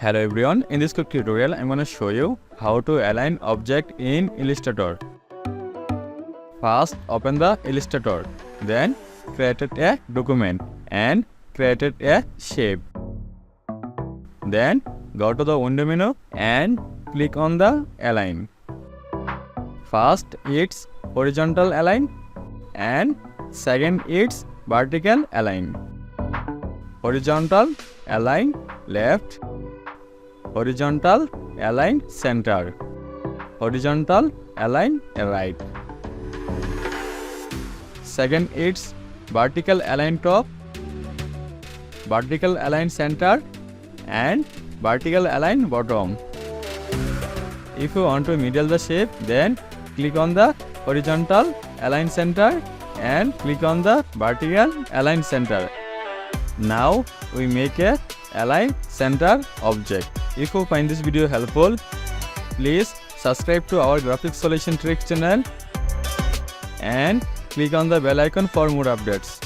Hello everyone, in this quick tutorial I'm going to show you how to align object in Illustrator. First open the Illustrator, then create a document and create a shape. Then go to the window menu and click on the align. First it's horizontal align and second it's vertical align. Horizontal align left, horizontal align center, horizontal align right. Second it's vertical align top, vertical align center and vertical align bottom. If you want to middle the shape, then click on the horizontal align center and click on the vertical align center. Now we make a align center object. If you find this video helpful, please subscribe to our graphic solution tricks channel and click on the bell icon for more updates.